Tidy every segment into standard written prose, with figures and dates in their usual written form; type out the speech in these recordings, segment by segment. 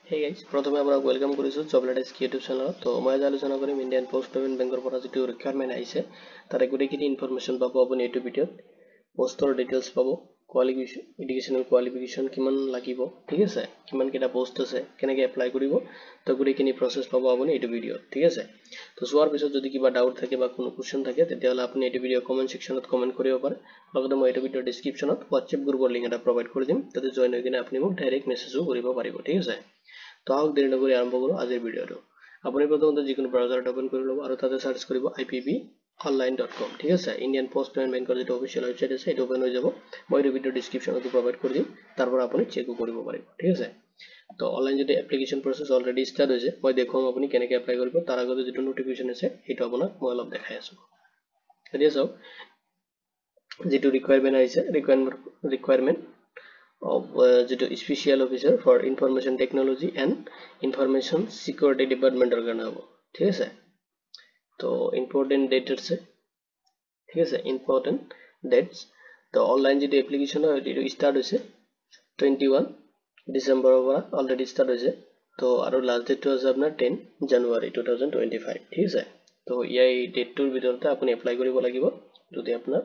Hey guys, প্ৰথমে আপোনাক welcome কৰিছো জবলেট এছ ইউটিউব চেনেলত। তো মই আজি আলোচনা কৰিম ইণ্ডিয়ান পোষ্ট পেমেণ্ট বেংকৰ পৰা যিটো ৰিকুৱাৰমেণ্ট আহিছে তাৰে গোটেইখিনি ইনফৰমেশ্যন পাব আপুনি এইটো ভিডিঅ'ত। পোষ্টৰ ডিটেইলছ পাব, কোৱালিফিকেশ্যন, এডুকেশ্যনেল কোৱালিফিকেশ্যন কিমান লাগিব, ঠিক আছে, কিমান কেইটা পোষ্ট আছে, কেনেকৈ এপ্লাই কৰিব, তো গোটেইখিনি প্ৰচেছ পাব আপুনি এইটো ভিডিঅ'ত, ঠিক আছে। তো চোৱাৰ পিছত যদি কিবা ডাউট থাকে বা কোনো কুৱেশ্যন থাকে তেতিয়াহ'লে আপুনি এইটো ভিডিঅ' কমেণ্ট ছেকশ্যনত কমেণ্ট কৰিব পাৰে। লগতে মই এইটো ভিডিঅ'ৰ ডিছক্ৰিপশ্যনত হোৱাটছএপ গ্ৰুপৰ লিংক এটা প্ৰভাইড কৰি দিম, তাতে জইন হৈ কিনে আপুনি মোক ডাইৰেক্ট মেছেজো কৰিব পাৰিব, ঠিক আছে। তো আহক দেৰি নকৰি আৰম্ভ কৰোঁ আজিৰ ভিডিঅ'টো। আপুনি প্ৰথমতে যিকোনো ব্ৰাউজাৰত ওপেন কৰি ল'ব আৰু তাতে চাৰ্চ কৰিব ipponline.com, ঠিক আছে। ইণ্ডিয়ান পোষ্ট পেমেণ্ট বেংকৰ যিটো অফিচিয়েল ৱেবছাইট আছে সেইটো ওপেন হৈ যাব। মই এইটো ভিডিঅ'ৰ ডিছক্ৰিপশ্যনতো প্ৰভাইড কৰি দিম, তাৰ পৰা আপুনি চেকো কৰিব পাৰিব, ঠিক আছে। তো অনলাইন যদি এপ্লিকেশ্যন প্ৰচেছ অলৰেডি ষ্টাৰ্ট হৈছে, মই দেখুৱাম আপুনি কেনেকৈ এপ্লাই কৰিব। তাৰ আগতে যিটো নটিফিকেশ্যন আছে সেইটো আপোনাক মই অলপ দেখাই আছোঁ। এতিয়া চাওক, যিটো ৰিকুৱাৰমেণ্ট আহিছে, ৰিকুৱাৰমেণ্ট of যেটো special officer for information technology and information security ডিপার্টমেন্টের কারণে হবো, ঠিক আছে। তো ইম্পর্টেন্ট ডেট আছে, ঠিক আছে, ইম্পর্টেন্ট ডেটস। তো অনলাইন যেটো এপ্লিকেশন হয় এটো স্টার্ট হইছে 21 ডিসেম্বৰৰ পৰা অলৰেডি স্টাৰ্ট হইছে। তো আৰু লাষ্ট ডেটটো আছে আপোনাৰ 10 জানুৱাৰী 2025, ঠিক আছে। তো এই ডেটটোৰ ভিতৰতে আপুনি এপ্লাই কৰিব লাগিব যদি আপোনাৰ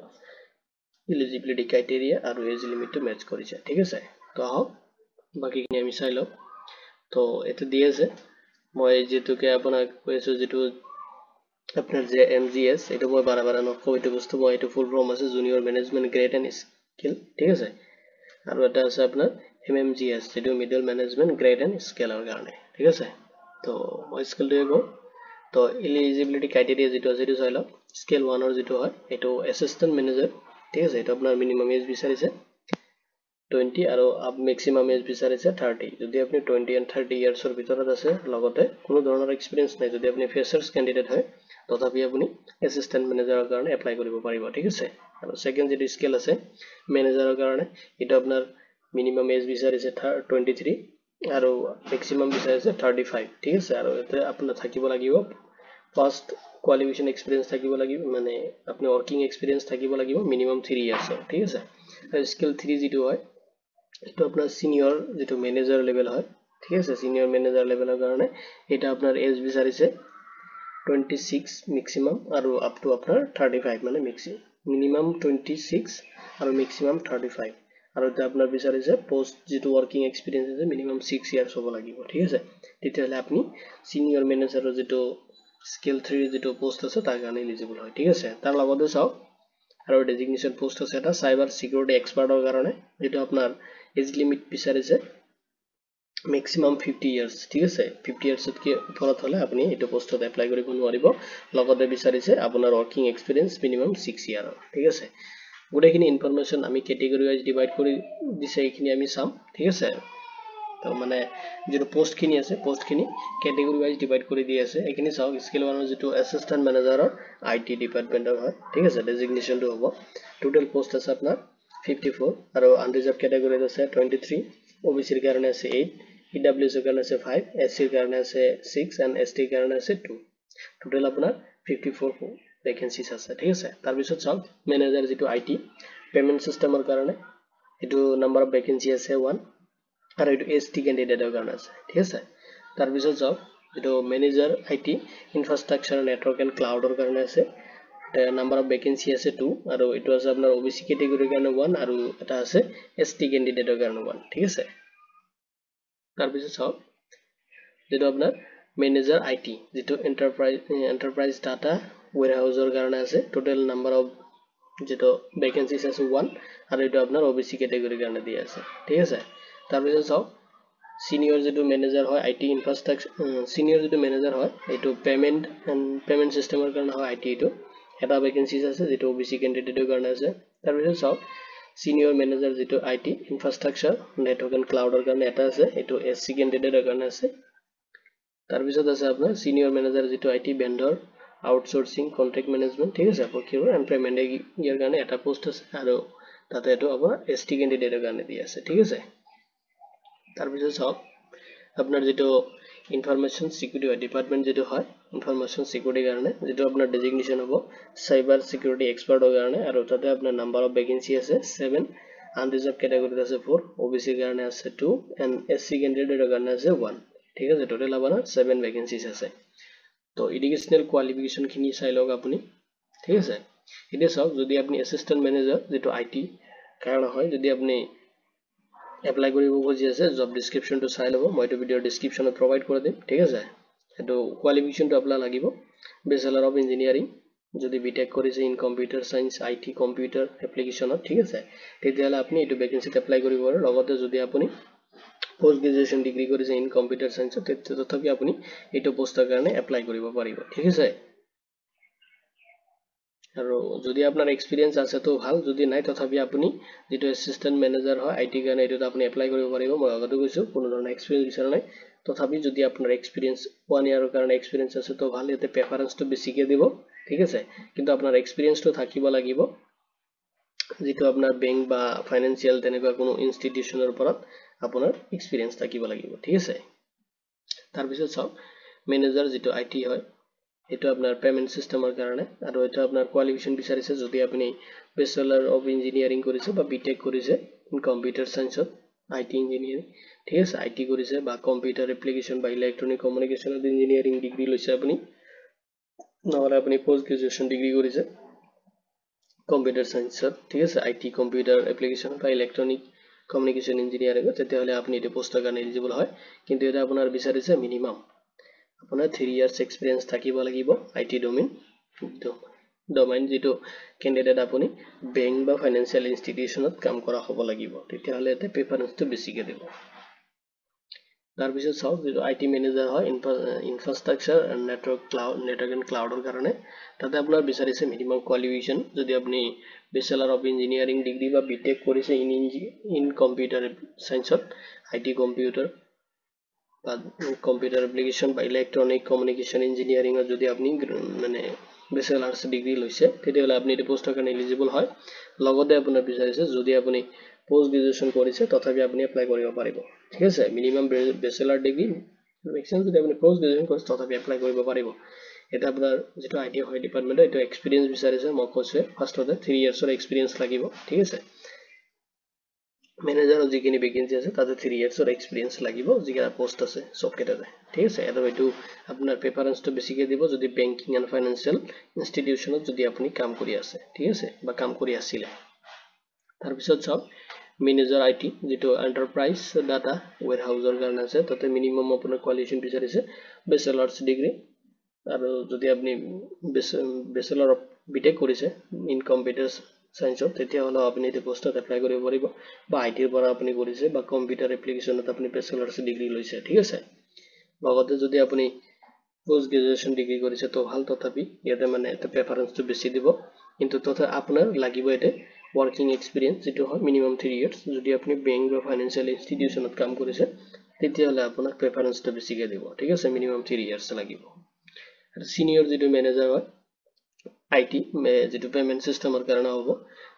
এলিজিবিলিটি ক্ৰাইটেৰিয়া আৰু এজ লিমিটটো মেচ কৰিছে, ঠিক আছে। তো আহক বাকিখিনি আমি চাই লওঁ। তো এইটো দি আছে, মই যেটোকে আপোনাক কৈ আছো, যেটো আপনার যে MGS, এটা মই বাৰে নকওঁ এইটো বস্তু, মই এইটো ফুল ফৰ্ম আছে junior management grade and skill, ঠিক আছে। আৰু এটা আছে আপোনাৰ MMGS, যেটো মিডল মেনেজমেন্ট গ্ৰেড এণ্ড স্কেলৰ কাৰণে, ঠিক আছে। তো মই স্কিলটোৱে কওঁ। তো এলিজিবিলিটি ক্ৰাইটেৰিয়া যেটো আছে সেইটো চাই লওক। স্কেল 1ৰ যেটো হয় এইটো এছিষ্টেণ্ট মেনেজাৰ, ঠিক আছে। এইটো আপোনাৰ মিনিমাম এজ বিচাৰিছে 20 আৰু মেক্সিমাম এজ বিচাৰিছে 30। যদি আপুনি 20 and 30 ইয়াৰ্ছৰ ভিতৰত আছে, লগতে কোনো ধৰণৰ এক্সপিৰিয়েন্স নাই, যদি আপুনি ফ্ৰেছাৰ্ছ কেণ্ডিডেট হয়, তথাপি আপুনি এছিষ্টেণ্ট মেনেজাৰৰ কাৰণে এপ্লাই কৰিব পাৰিব, ঠিক আছে। আৰু সেকেন্ড যেটো স্কেল আছে মেনেজাৰৰ কাৰণে, এটা আপোনাৰ মিনিমাম এজ বিচাৰিছে 23 আৰু মেক্সিমাম বিচাৰিছে 35, ঠিক আছে। আৰু এতে আপোনাৰ থাকিব লাগিব ফাৰ্ষ্ট কোৱালিফিকেশ্যন এক্সপিৰিয়েন্স থাকিব লাগিব, মানে আপুনি ওয়াৰ্কিং এক্সপিৰিয়েন্স থাকিব লাগিব মিনিমাম 3 ইয়াৰ্ছৰ, ঠিক আছে। আৰু স্কেল 3 যেটো হয় এইটো আপোনাৰ সিনিয়ৰ যেটো মেনেজাৰ লেভেল হয়, ঠিক আছে। সিনিয়ৰ মেনেজাৰ লেভেলৰ কাৰণে এটা আপোনাৰ এজ বিচাৰিছে 26 মেক্সিমাম আৰু আপ টু আপোনাৰ 35, মানে মিনিমাম 26 আৰু মেক্সিমাম 35। আৰু এটা আপোনাৰ বিচাৰিছে পোষ্ট যেটো ওয়াৰ্কিং এক্সপিৰিয়েন্স আছে মিনিমাম 6 ইয়াৰ্ছ হ'ব লাগিব, ঠিক আছে। তেতিয়াহ'লে আপুনি সিনিয়ৰ মেনেজাৰৰ যেটো স্কেল 3 যেটো পোষ্ট আছে তাৰ কাৰণে এলিজিবল হয়, ঠিক আছে। তাৰ লগতে চাওক আৰু ডেজিগনেশ্যন পোষ্ট আছে এটা সাইবাৰ সিকিউৰিটি এক্সপাৰ্টৰ কাৰণে, যেটো আপোনাৰ এজ লিমিট বিচাৰিছে মেক্সিমাম 50 ইয়াৰ্ছ, ঠিক আছে। 50 ইয়াৰ্ছতকৈ ওপৰত হ'লে আপুনি এইটো পোষ্টত এপ্লাই কৰিব নোৱাৰিব। লগতে বিচাৰিছে আপোনাৰ ওয়াৰ্কিং এক্সপিৰিয়েন্স মিনিমাম 6 ইয়াৰৰ, ঠিক আছে। গোটেইখিনি ইনফৰমেশ্যন আমি কেটেগৰী ৱাইজ ডিভাইড কৰি দিছে, এইখিনি আমি চাম, ঠিক আছে। তো মানে যেটো পোষ্টখিনি আছে, পোষ্টখিনি কেটেগৰী ৱাইজ ডিভাইড কৰি দি আছে, এইখিনি চাওক। স্কেল 1ৰ যেটো এছিষ্টেণ্ট মেনেজাৰৰ IT ডিপাৰ্টমেন্টৰ হয়, ঠিক আছে, ডেজিগনেশ্যনটো হ'ব। টোটাল পোষ্ট আছে আপোনাৰ 54 আৰু আনৰিজাৰ্ভ কেটেগৰীত আছে 23, OBCৰ কাৰণে আছে 8, EWSৰ কাৰণে আছে 5, SCৰ কাৰণে আছে 6 and STৰ কাৰণে আছে 2। টোটাল আপোনাৰ 54 ভেকেন্সিজ আছে, ঠিক আছে। তাৰ পিছত চাওক মেনেজাৰ যেটো IT পেমেন্ট সিস্টেমৰ কাৰণে এটো নাম্বাৰ অফ ভেকেন্সি আছে 1 আৰু এটো ST ক্যান্ডিডেটৰ কাৰণে আছে, ঠিক আছে। তাৰ পিছত চাওক যেটো manager IT infrastructure network and ক্লাউডৰ কাৰণে আছে, নাম্বাৰ অফ ভেকেন্সি আছে 2 আৰু এটো আছে আপোনাৰ OBC ক্যাটেগৰীৰ কাৰণে 1 আৰু এটা আছে ST ক্যান্ডিডেটৰ কাৰণে 1, ঠিক আছে। তাৰ পিছত চাওক যেটো আপোনাৰ মেনেজাৰ IT যেটো এন্টাৰপ্ৰাইজ ডাটা ওয়্যাৰহাউসৰ কাৰণে আছে, টোটাল নাম্বাৰ অফ যেটো ভেকেন্সিজ আছে 1 আৰু এটো আপোনাৰ OBC ক্যাটেগৰীৰ কাৰণে দিয়া আছে, ঠিক আছে। তাৰ পিছত চাওক সিনিয়ৰ যেটো মেনেজাৰ হয় IT ইনফ্ৰাষ্ট্ৰাকচাৰ, সিনিয়ৰ যেটো মেনেজাৰ হয় এটো পেমেন্ট সিস্টেমৰ কাৰণে হয় IT, এটো এটা ভেকেন্সিজ আছে যেটো OBC ক্যান্ডিডেটৰ কাৰণে আছে। তাৰ পিছত চাওক সিনিয়ৰ মেনেজাৰ যেটো IT ইনফ্ৰাষ্ট্ৰাকচাৰ নেটৱৰ্ক এণ্ড ক্লাউডৰ কাৰণে এটা আছে, এটো SC ক্যান্ডিডেটৰ কাৰণে আছে। তাৰ পিছত আছে আপোনাৰ সিনিয়ৰ মেনেজাৰ যেটো IT ভেন্ডৰ আউটসোৰ্সিং কন্ট্ৰাক্ট ম্যানেজমেন্ট, ঠিক আছে, প্ৰকিউৰ এণ্ড পেমেন্ট ইয়াৰ কাৰণে এটা পোষ্ট আছে আৰু তাতে এটো আপোনাৰ ST ক্যান্ডিডেটৰ কাৰণে দিয়া আছে, ঠিক আছে। তাৰ পিছত চাওক আপোনাৰ যেটো ইনফৰমেশন সিকিউৰিটি ডিপাৰ্টমেন্ট যেটো হয় ইনফৰমেশন সিকিউৰিটিৰ কাৰণে, যেটো আপোনাৰ ডেজিগনেশ্যন হ'ব সাইবাৰ সিকিউৰিটি এক্সপাৰ্টৰ কাৰণে, আৰু তাতে আপোনাৰ নাম্বাৰ অফ ভেকেন্সি আছে 7, আনৰিজাৰ্ভ ক্যাটেগৰীত আছে 4, OBCৰ কাৰণে আছে 2 এণ্ড SC ক্যান্ডিডেটৰ কাৰণে আছে 1, ঠিক আছে টোটাল আপোনাৰ 7 ভ্যাকেন্সিজ আছে তো এডুকেশনাল কোয়ালিফিকেশন খিনি চাই লওক আপুনি ঠিক আছে এতিয়া চাওক যদি আপুনি অ্যাসিস্ট্যান্ট ম্যানেজার যেটো আইটি কাৰণ হয় যদি আপুনি এপ্লাই কৰিব খুজি আছে জব ডেসক্ৰিপচনটো চাই লব মই এইটো ভিডিওৰ ডেসক্ৰিপচনত প্ৰভাইড কৰি দিম ঠিক আছে এটো কোয়ালিফিকেশনটো আপোনাৰ লাগিব ব্যাচেলৰ অফ ইঞ্জিনিয়াৰিং যদি বিটেক কৰিছে in computer science IT computer এপ্লিকেশনত ঠিক আছে তেতিয়ালে আপুনি এইটো ভ্যাকেন্সিত এপ্লাই কৰিব পাৰে লগতে যদি আপুনি পোস্ট গ্ৰেজুৱেচন ডিগ্ৰী কৰিছে ইন কম্পিউটাৰ সায়েন্স তথাপি আপুনি এইটো পোষ্টৰ কাৰণে এপ্লাই কৰিব পাৰিব ঠিক আছে আৰু যদি আপোনাৰ এক্সপেৰিয়েন্স আছে তো ভাল যদি নাই তথাপি আপুনি যেটো অ্যাসিস্ট্যান্ট ম্যানেজাৰ হয় আইটি কাৰণে এটো আপুনি এপ্লাই কৰিব পাৰিব মই আগতে কৈছো কোনো ধৰণৰ এক্সপেৰিয়েন্স বিচাৰা নাই তথাপি যদি আপোনাৰ এক্সপেৰিয়েন্স 1 ইয়াৰৰ কাৰণে এক্সপেৰিয়েন্স আছে তো ভাল ইয়াতে প্ৰেফাৰেন্সটো বেছিকে দিব ঠিক আছে কিন্তু আপোনাৰ এক্সপেৰিয়েন্সটো থাকিব লাগিব যেটো আপোনাৰ বেংক বা ফাইনান্সিয়াল তেনেকুৱা কোনো ইনষ্টিটিউচনৰ ওপৰত আপোনাৰ এক্সপেৰিয়েন্স থাকিব লাগিব ঠিক আছে তাৰ পিছত চাও ম্যানেজাৰ যেটো আইটি হয় এটো আপনাৰ পেমেন্ট সিস্টেমৰ কাৰণে আৰু এটা আপনাৰ কোয়ালিফিকেশন বিচাৰিছে যদি আপুনি ব্যাচেলৰ অফ ইঞ্জিনিয়াৰিং কৰিছে বা বিটেক কৰিছে ইন কম্পিউটাৰ সায়েন্সত আইটি ইঞ্জিনিয়াৰিং ঠিক আছে আইটি কৰিছে বা কম্পিউটাৰ এপ্লিকেশন বা ইলেক্ট্ৰনিক কমিউনিকেশনত ইঞ্জিনিয়াৰিং ডিগ্ৰী লৈছে আপুনি নহলে আপুনি পোস্ট গ্ৰেজুৱেচন ডিগ্ৰী কৰিছে কম্পিউটাৰ সায়েন্সত ঠিক আছে আইটি কম্পিউটাৰ এপ্লিকেশন বা ইলেক্ট্ৰনিক কমিউনিকেশন ইঞ্জিনিয়াৰিং তেতিয়াহলে আপুনি এই পোষ্টৰ কাৰণে এলিজিবল হয় কিন্তু এটা আপোনাৰ বিচাৰিছে মিনিমাম আপোনাৰ 3 ইয়াৰ্স এক্সপেৰিয়েন্স থাকিব লাগিব আইটি ডোমেইন যেটো ক্যান্ডিডেট আপুনি বেংক বা ফাইনান্সিয়াল ইনষ্টিটিউচনত কাম কৰা হ'ব লাগিব তেতিয়াহলে এতে প্ৰেফাৰেন্সটো বেছিকে দিব তাৰ পিছত চাওক যেটো আইটি ম্যানেজাৰ হয় ইনফ্ৰাষ্ট্ৰাকচাৰ এণ্ড নেটৱৰ্ক এণ্ড ক্লাউডৰ কাৰণে তাতে আপোনাৰ বিচাৰিছে মিনিমাম কোয়ালিফিকেশন যদি আপুনি ব্যাচেলৰ অফ ইঞ্জিনিয়াৰিং ডিগ্ৰী বা বিটেক কৰিছে ইন কম্পিউটাৰ সায়েন্সত আইটি কম্পিউটাৰ বা কম্পিউটাৰ এপ্লিকেশন বা ইলেক্ট্ৰনিক কমিউনিকেশন ইঞ্জিনিয়াৰিং যদি আপনি মানে ব্যাচেলাৰ্স ডিগ্ৰি লৈছে তেতিয়াহলে আপনি এই পোষ্টৰ কাৰণে এলিজিবল হয় লগতে আপোনাৰ বিচাৰিছে যদি আপুনি পোস্ট গ্ৰেজুৱেচন কৰিছে তথাপি আপুনি এপ্লাই কৰিব পাৰিব ঠিক আছে মিনিমাম ব্যাচেলাৰ ডিগ্ৰী ম্যাক্সিমাম যদি আপুনি পোস্ট গ্ৰেজুৱেচন কৰিছে তথাপি এপ্লাই কৰিব পাৰিব এটা আপোনাৰ যেটো আইটি হয় ডিপাৰ্টমেন্ট এটা এক্সপেৰিয়েন্স বিচাৰিছে মই কৈছে ফাৰ্ষ্টতে 3 ইয়াৰ্ছৰ এক্সপেৰিয়েন্স লাগিব ঠিক আছে ম্যানেজাৰ যিখিনি ভ্যাকেন্সি আছে তাতে 3 ইয়াৰ্সৰ এক্সপেৰিয়েন্স লাগিব যিকেটা পোষ্ট আছে সব কেটাতে ঠিক আছে এটা হয়তো আপোনাৰ প্ৰেফাৰেন্সটো বেছিকে দিব যদি বেংকিং এণ্ড ফাইনান্সিয়াল ইনষ্টিটিউচনত যদি আপুনি কাম কৰি আছে ঠিক আছে বা কাম কৰি আছিল তাৰ পিছত চাওক ম্যানেজাৰ আইটি যেটো এন্টাৰপ্ৰাইজ ডাটা ওয়্যাৰহাউসৰ কাৰণে আছে তাতে মিনিমাম আপোনাৰ কোয়ালিফিকেশন বিচাৰিছে ব্যাচেলাৰ্স ডিগ্ৰী আৰু যদি আপনি ব্যাচেলৰ অফ বিটেক কৰিছে ইন কম্পিউটাৰ সায়েন্সত তেতিয়াহলে আপুনি এই পোষ্টত এপ্লাই কৰিব পাৰিব বা আইটিৰ পৰা আপুনি কৰিছে বা কম্পিউটাৰ এপ্লিকেশনত আপুনি ব্যাচেলাৰ্স ডিগ্ৰী লৈছে ঠিক আছে লগতে যদি আপুনি পোস্ট গ্ৰেজুৱেচন ডিগ্ৰী কৰিছে তো ভাল তথাপি ইয়াতে মানে এটা প্ৰেফাৰেন্সটো বেছি দিব কিন্তু তথা আপোনাৰ লাগিব এতে ওয়াৰ্কিং এক্সপেৰিয়েন্স যেটো হয় মিনিমাম 3 ইয়াৰ্স যদি আপনি বেংক বা ফাইনান্সিয়াল ইনষ্টিটিউচনত কাম কৰিছে তেতিয়াহলে আপোনাক প্ৰেফাৰেন্সটো বেছিকে দিব ঠিক আছে মিনিমাম 3 ইয়াৰ্স লাগিব আৰু সিনিয়ৰ যেটো ম্যানেজাৰ হয় আইটি যেটো পেমেন্ট সিস্টেমৰ কাৰণে হ'ব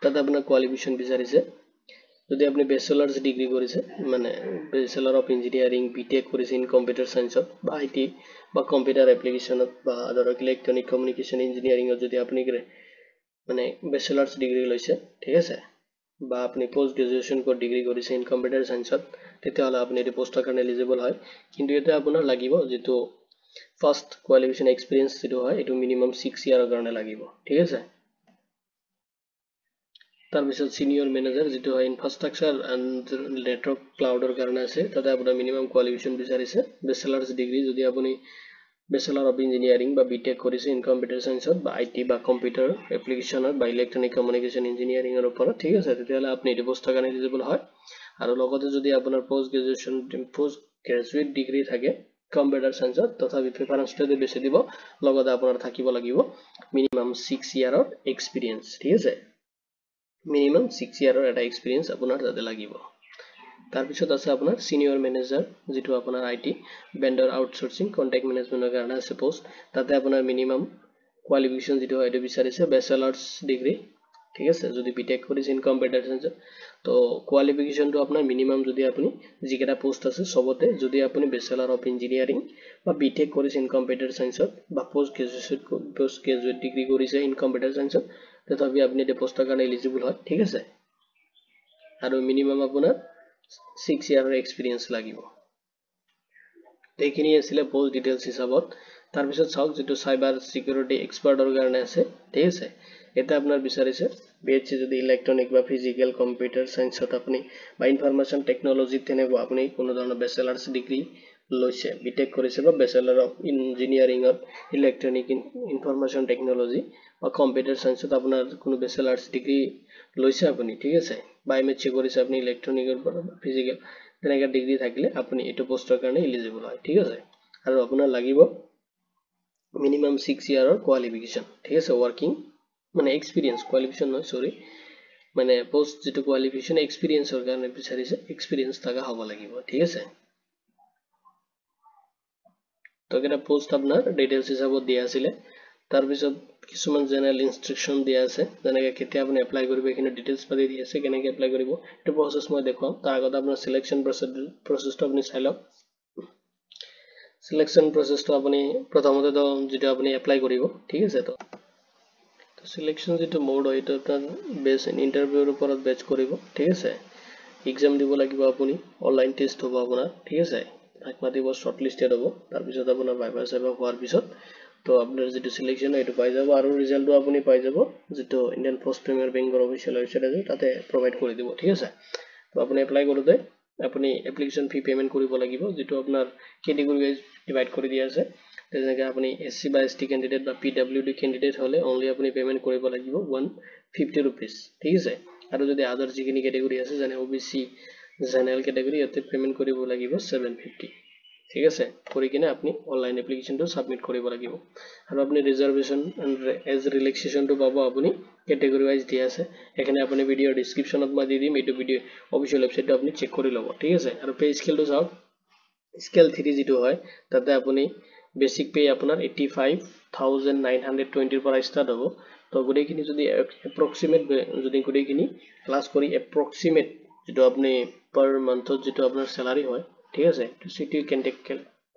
তাতে আপোনাৰ কোয়ালিফিকেশন বিচাৰিছে যদি আপনি ব্যাচেলাৰ্স ডিগ্ৰী কৰিছে মানে ব্যাচেলৰ অফ ইঞ্জিনিয়াৰিং বিটেক কৰিছে ইন কম্পিউটাৰ সায়েন্সত বা আইটি বা কম্পিউটাৰ এপ্লিকেশনত বা ধৰক ইলেক্ট্ৰনিক কমিউনিকেশন ইঞ্জিনিয়াৰিংত যদি আপনি মানে ব্যাচেলাৰ্স ডিগ্ৰী লৈছে ঠিক আছে বা আপনি পোস্ট গ্ৰেজুৱেচন ডিগ্ৰী কৰিছে ইন কম্পিউটাৰ সায়েন্সত তেতিয়াহলে আপনি এই পোষ্টৰ কাৰণে এলিজিবল হয় কিন্তু এটা আপোনাৰ লাগিব যেটো ফাৰ্স্ট কোয়ালিফিকেশন এক্সপেৰিয়েন্স যেটো হয় এটো মিনিমাম 6 ইয়াৰৰ কাৰণে লাগিব ঠিক আছে তাৰ পিছত সিনিয়ৰ ম্যানেজাৰ যেটো হয় ইনফ্ৰাষ্ট্ৰাকচাৰ এণ্ড নেটৱৰ্ক ক্লাউডৰ কাৰণে আছে তাতে আপোনাৰ মিনিমাম কোয়ালিফিকেশন বিচাৰিছে ব্যাচেলাৰ্স ডিগ্ৰী যদি আপুনি ব্যাচেলৰ অফ ইঞ্জিনিয়াৰিং বা বিটেক কৰিছে ইন কম্পিউটাৰ সায়েন্সত বা আইটি বা কম্পিউটাৰ এপ্লিকেশনত বা ইলেক্ট্ৰনিক কমিউনিকেশন ইঞ্জিনিয়াৰিংৰ ওপৰত ঠিক আছে তেতিয়াহলে আপনি এই পোষ্টৰ কাৰণে এলিজিবল হয় আৰু লগতে যদি আপোনাৰ পোস্ট গ্ৰেজুৱেট ডিগ্ৰী থাকে কম্পিউটাৰ সায়েন্সত তথাপি প্ৰেফাৰেন্সটো বেছি দিব লগতে আপোনাৰ থাকিব লাগিব মিনিমাম 6 ইয়াৰৰ এক্সপেৰিয়েন্স ঠিক আছে মিনিমাম 6 ইয়াৰৰ এটা এক্সপেৰিয়েন্স আপোনাৰ তাতে লাগিব তাৰ পিছত আছে আপোনাৰ সিনিয়ৰ ম্যানেজাৰ যেটো আপোনাৰ আইটি ভেন্ডৰ আউটসোৰ্সিং কন্ট্যাক্ট ম্যানেজমেন্টৰ কাৰণে আছে পোষ্ট তাতে আপোনাৰ মিনিমাম কোয়ালিফিকেশন যেটো হয় এটো বিচাৰিছে ব্যাচেলাৰ্স ডিগ্ৰী ঠিক আছে যদি বিটেক কৰিছে ইন কম্পিউটাৰ সায়েন্সত তো কোয়ালিফিকেশনটো আপোনাৰ মিনিমাম যদি আপুনি যিকেটা পোষ্ট আছে সবতে যদি আপুনি ব্যাচেলৰ অফ ইঞ্জিনিয়াৰিং বা বিটেক কৰিছে ইন কম্পিউটাৰ সায়েন্সত বা পোস্ট গ্ৰেজুৱেট ডিগ্ৰী কৰিছে ইন কম্পিউটাৰ সায়েন্সত তথাপি আপনি এই পোষ্টৰ কাৰণে এলিজিবল হয় ঠিক আছে আৰু মিনিমাম আপোনাৰ 6 ইয়াৰৰ এক্সপেৰিয়েন্স লাগিব এইখিনি আছিলে পোষ্ট ডিটেইলছ হিচাপত তাৰপিছত চাওক যেটো সাইবাৰ সিকিউৰিটি এক্সপাৰ্টৰ কাৰণে আছে ঠিক আছে এটা আপোনাৰ বিচাৰিছে বিএসসি যদি ইলেক্ট্ৰনিক বা ফিজিক্যাল কম্পিউটাৰ সায়েন্সত আপুনি বা ইনফৰমেশন টেকনলজি তেনেকুৱা আপুনি কোনো ধৰণৰ বেচেলাৰ্ছ ডিগ্ৰী লৈছে বিটেক কৰিছে বা bachelor of engineering of electronic information technology বা কম্পিউটাৰ সায়েন্সত আপোনাৰ কোনো বেচেলাৰ্ছ ডিগ্ৰী লৈছে আপুনি ঠিক আছে বা এমএসসি কৰিছে আপুনি ইলেক্ট্ৰনিকৰ ফিজিক্যাল তেনেকা ডিগ্ৰী থাকিলে আপুনি এটো পোষ্টৰ কাৰণে এলিজিবল হয় ঠিক আছে আৰু আপোনাৰ লাগিব minimum 6 year or qualification ঠিক আছে working মানে experience qualification নহয় sorry মানে post যেটো qualification experience or কাৰণে বিচাৰিছে experience থাকা হ'ব লাগিব ঠিক আছে তো এটা পোষ্ট আপোনাৰ ডিটেইলছ হিচাপত দিয়া আছিল তাৰ পিছত কিছুমান জেনাৰেল ইনস্ট্ৰাকচন দিয়া আছে যেনেকৈ কেতিয়া আপুনি এপ্লাই কৰিব এখিনি ডিটেইলছ পাতি দিয়া আছে কেনেকৈ এপ্লাই কৰিব এটো প্ৰসেস মই দেখাম তাৰ আগত আপোনাৰ সিলেকশন প্ৰসেসটো আপুনি চাই লওক সিলেকশন প্ৰসেসটো আপুনি প্ৰথমতে তো যেটো আপুনি এপ্লাই কৰিব ঠিক আছে তো সিলেকশন যেটো মোড হয় এটা তাৰ বেস ইন্টাৰভিউৰ ওপৰত বেচ কৰিব ঠিক আছে এক্সাম দিব লাগিব আপুনি অনলাইন টেষ্ট হ'ব আপোনাৰ ঠিক আছে একমাতিব শৰ্টলিস্টেড হ'ব তাৰ পিছত আপোনাৰ ভাইভা সাইভা হোৱাৰ পিছত তো আপোনাৰ যেটো সিলেকশন এটো পাই যাব আৰু ৰিজাল্টটো আপুনি পাই যাব যেটো ইন্ডিয়ান পোষ্ট পেমেন্ট বেংকৰ অফিচিয়েল ওয়েবসাইট আছে তাতে প্ৰভাইড কৰি দিব ঠিক আছে তো আপুনি এপ্লাই কৰোতে আপুনি এপ্লিকেশন ফি পেমেন্ট কৰিব লাগিব যেটো আপোনাৰ ক্যাটাগৰি ওয়াইজ ডিভাইড কৰি দিয়া আছে যেনেকৈ আপুনি এসসি বা এসটি ক্যান্ডিডেট বা পিডব্লিউডি ক্যান্ডিডেট হলে অনলি আপুনি পেমেন্ট কৰিব লাগিব 150 रुपीस ঠিক আছে আৰু যদি আদাৰ যিখিনি ক্যাটাগৰি আছে যেনে ওবিসি জেনাৰেল ক্যাটাগৰি ইয়াতে পেমেন্ট কৰিব লাগিব 750 ঠিক আছে কৰি কিনে আপুনি অনলাইন এপ্লিকেশনটো সাবমিট কৰিব লাগিব আৰু আপুনি ৰিজাৰ্ভেশন এন্ড এজ ৰিলেক্সেশনটো পাব আপুনি ক্যাটাগৰি ওয়াইজ দিয়া আছে এখানে আপুনি ভিডিও ডেসক্ৰিপচনত মই দি দিম এটো ভিডিও অফিশিয়াল ওয়েবসাইটটো আপুনি চেক কৰি লব ঠিক আছে আৰু পে স্কেলটো চাওক স্কেল 3 যেটো হয় তাতে আপুনি বেসিক পে আপোনাৰ 85920 পৰা স্টাৰ্ট হ'ব তো গুটেখিনি যদি এপ্ৰক্সিমেট যদি গুটেখিনি ক্লাস কৰি এপ্ৰক্সিমেট যেটো আপুনি পাৰ মান্থত যেটো আপোনাৰ স্যালাৰি হয় ঠিক আছে তো সিটি কন্টেক্ট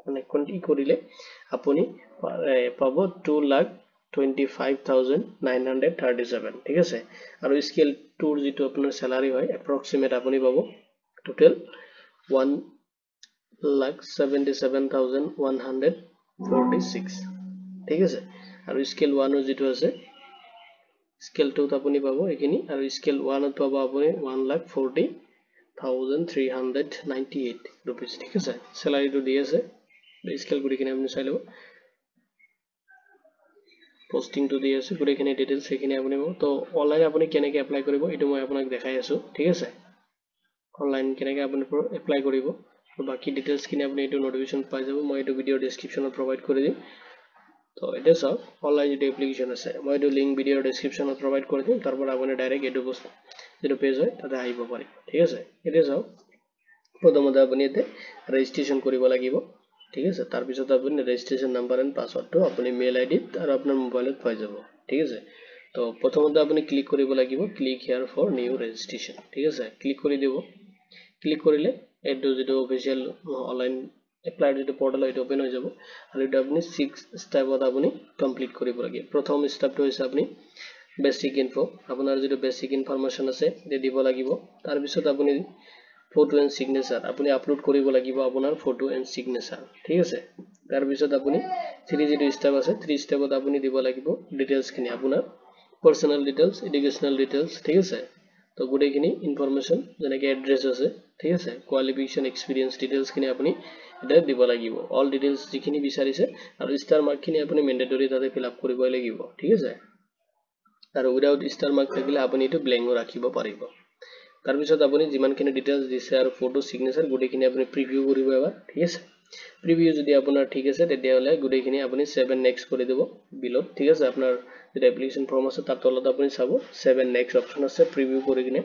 মানে কোনটি কৰিলে আপুনি পাব 2,25,937 ঠিক আছে আৰু স্কেল 2 যেটো আপোনাৰ স্যালাৰি হয় এপ্ৰক্সিমেট আপুনি পাব টোটাল 1,77,146 ঠিক আছে আৰু স্কেল 1 ৰ যেটো আছে স্কেল 2 ত আপুনি পাব এখিনি আৰু স্কেল 1 ত পাব আপুনি 1,40,398 रुपीस ঠিক আছে স্যালাৰিটো দি আছে স্কেল কৰি কিনে আপুনি চাই লব পোস্টিংটো দি আছে গুটেখিনি ডিটেইলছ সেইখিনি আপুনি তো অনলাইন আপুনি কেনেকৈ এপ্লাই কৰিব এটো মই আপোনাক দেখাই আছো ঠিক আছে অনলাইন কেনেকৈ আপুনি এপ্লাই কৰিব বাকি ডিটেইলছ কিনে আপুনি এটো নোটিফিকেশন পাই যাব মই এটো ভিডিও ডেসক্ৰিপচনত প্ৰভাইড কৰি দিম তো এটা চাওক অনলাইন যেটো এপ্লিকেশন আছে মই এটো লিংক ভিডিও ডেসক্ৰিপচনত প্ৰভাইড কৰি দিম তাৰ পৰা আপুনি ডাইৰেক্ট এটো যেটো পেজ হয় তাতে আহিব পাৰিব ঠিক আছে এটা চাওক প্ৰথমতে আপুনি এতে ৰেজিষ্ট্ৰেচন কৰিব লাগিব ঠিক আছে তাৰ পিছত আপুনি ৰেজিষ্ট্ৰেচন নাম্বাৰ এণ্ড পাসওয়াৰ্ডটো আপুনি মেইল আইডি আৰু আপোনাৰ মোবাইলত পাই যাব ঠিক আছে তো প্ৰথমতে আপুনি ক্লিক কৰিব লাগিব click here for new registration ঠিক আছে ক্লিক কৰি দিব ক্লিক কৰিলে এটো যেটো অফিশিয়াল অনলাইন এপ্লাই যেটো পোৰ্টাল এটো ওপেন হৈ যাব আৰু এটা আপুনি 6 স্টেপত আপুনি কমপ্লিট কৰিব লাগিব প্ৰথম স্টেপটো হৈছে আপুনি বেসিক ইনফো আপোনাৰ যেটো বেসিক ইনফৰমেশন আছে এ দিব লাগিব তাৰ পিছত আপুনি ফটো এণ্ড সিগনেচাৰ আপুনি আপলোড কৰিব লাগিব আপোনাৰ ফটো এণ্ড সিগনেচাৰ ঠিক আছে তাৰ পিছত আপুনি 3 যেটো স্টেপ আছে 3 স্টেপত আপুনি দিব লাগিব ডিটেইলছ খিনি আপোনাৰ পাৰ্সোনাল ডিটেইলছ এডুকেশনাল ডিটেইলছ ঠিক আছে তো গুটেখিনি ইনফৰমেশন যেনেকৈ এড্ৰেছ আছে ঠিক আছে কোৱালিফিকেশন এক্সপেৰিয়েন্স ডিটেইলছ খিনি আপুনি এটা দিব লাগিব অল ডিটেইলছ যিখিনি বিচাৰিছে আৰু ষ্টাৰ মাৰ্ক খিনি আপুনি মেন্ডেটৰি তাতে ফিল আপ কৰিব লাগিব ঠিক আছে আৰু উইদাউট ষ্টাৰ মাৰ্ক থাকিলে আপুনি এটো ব্ল্যাঙ্ক ৰাখিব পাৰিব তাৰ পিছত আপুনি যিমানখিনি ডিটেইলছ দিছে আৰু ফটো সিগনেচাৰ গুটেখিনি আপুনি প্ৰিভিউ কৰিব এবাৰ ঠিক আছে প্ৰিভিউ যদি আপোনাৰ ঠিক আছে তেতিয়াহলে গুটেখিনি আপুনি 7 নেক্সট কৰি দিব বিলত ঠিক আছে আপোনাৰ যেটা এপ্লিকেশন ফৰ্ম আছে তাৰ তলত আপুনি চাব 7 নেক্সট অপশন আছে প্ৰিভিউ কৰি কিনে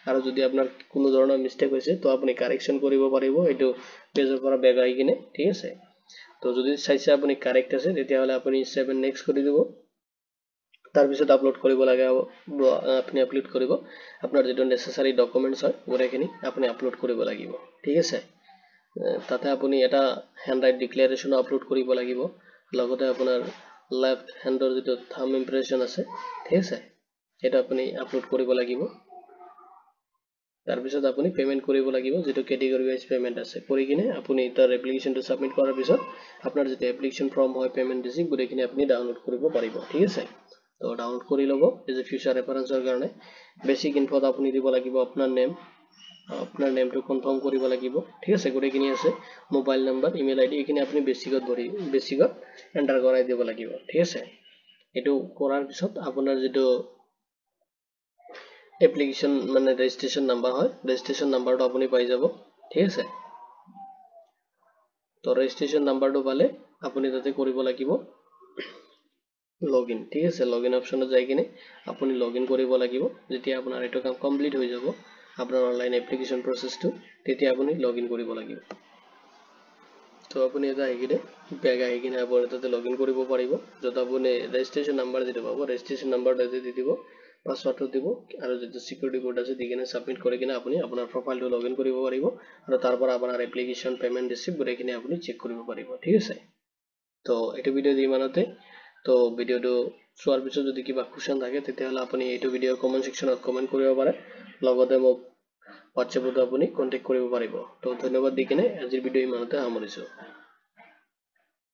আৰু যদি আপোনাৰ কোনো ধৰণৰ মিস্টেক হৈছে তো আপুনি কাৰেকচন কৰিব পাৰিব এটো পেজৰ পৰা বেক আহি কিনে ঠিক আছে তো যদি চাইছে আপুনি কাৰেক্ট আছে তেতিয়াহলে আপুনি 7 নেক্সট কৰি দিব তাৰ পিছত আপলোড কৰিব লাগে আপুনি আপলোড কৰিব আপোনাৰ যেটো নেসেসাৰি ডকুমেন্টছ হয় গুটেখিনি আপুনি আপলোড কৰিব লাগিব ঠিক আছে তাতে আপুনি এটা হ্যান্ড ৰাইট ডিক্লাৰেশন আপলোড কৰিব লাগিব লগতে আপোনাৰ লেফট হ্যান্ডৰ যেটো থাম্ব ইমপ্ৰেশন আছে ঠিক আছে এটা আপুনি আপলোড কৰিব লাগিব তাৰ পিছত আপুনি পেমেন্ট কৰিব লাগিব যেটো ক্যাটেগৰি ওয়াইজ পেমেন্ট আছে কৰি কিনে আপুনি তাৰ এপ্লিকেশনটো সাবমিট কৰাৰ পিছত আপোনাৰ যেটো এপ্লিকেশন ফৰ্ম হয় পেমেন্ট ৰিসিপ্ট গুটেখিনি আপুনি ডাউনলোড কৰিব পাৰিব ঠিক আছে তো ডাউনলোড কৰি লব এজ এ ফিউচাৰ ৰেফাৰেন্সৰ কাৰণে বেসিক ইনফোত আপুনি দিব লাগিব আপোনাৰ নেমটো কনফাৰ্ম কৰিব লাগিব ঠিক আছে গুটেখিনি আছে মোবাইল নাম্বাৰ ইমেইল আইডি এখিনি আপুনি বেসিকত এন্টাৰ কৰাই দিব লাগিব ঠিক আছে এটো কৰাৰ পিছত আপোনাৰ যেটো এপ্লিকেশন মানে ৰেজিষ্ট্ৰেচন নাম্বাৰ হয় ৰেজিষ্ট্ৰেচন নাম্বাৰটো আপুনি পাই যাব ঠিক আছে তো ৰেজিষ্ট্ৰেচন নাম্বাৰটো পালে আপুনি তাতে কৰিব লাগিব লগইন ঠিক আছে লগইন অপচনত যাই কিনে আপুনি লগইন কৰিব লাগিব যেতিয়া আপোনাৰ এটো কাম কমপ্লিট হৈ যাব আপোনাৰ অনলাইন এপ্লিকেশন প্ৰসেসটো তেতিয়া আপুনি লগইন কৰিব লাগিব তো আপুনি এটা আহিকিনে বেগ আহিকিনে আপুনি তাতে লগইন কৰিব পাৰিব যত আপুনি ৰেজিষ্ট্ৰেচন নাম্বাৰ যেটো পাব ৰেজিষ্ট্ৰেচন নাম্বাৰ তাতে দি দিব পাসওয়াৰ্ডটো দিব আৰু যেটো সিকিউৰিটি কোড আছে দি কিনে সাবমিট কৰি কিনে আপুনি আপোনাৰ প্ৰফাইলটো লগইন কৰিব পাৰিব আৰু তাৰ পৰা আপোনাৰ এপ্লিকেশন পেমেন্ট ৰিসিপ্ট গুটেখিনি আপুনি চেক কৰিব পাৰিব ঠিক আছে তো এটো ভিডিও দিমানতে তো ভিডিওটো চোৱাৰ পিছত যদি কিবা কোৱেশ্চন থাকে তেতিয়াহলে আপুনি এটো ভিডিও কমেন্ট সেকশনত কমেন্ট কৰিব পাৰে লগতে মোক WhatsApp-ত আপুনি কন্টাক্ট কৰিব পাৰিব তো ধন্যবাদ দি কিনে আজিৰ ভিডিও ইমানতে সামৰিছো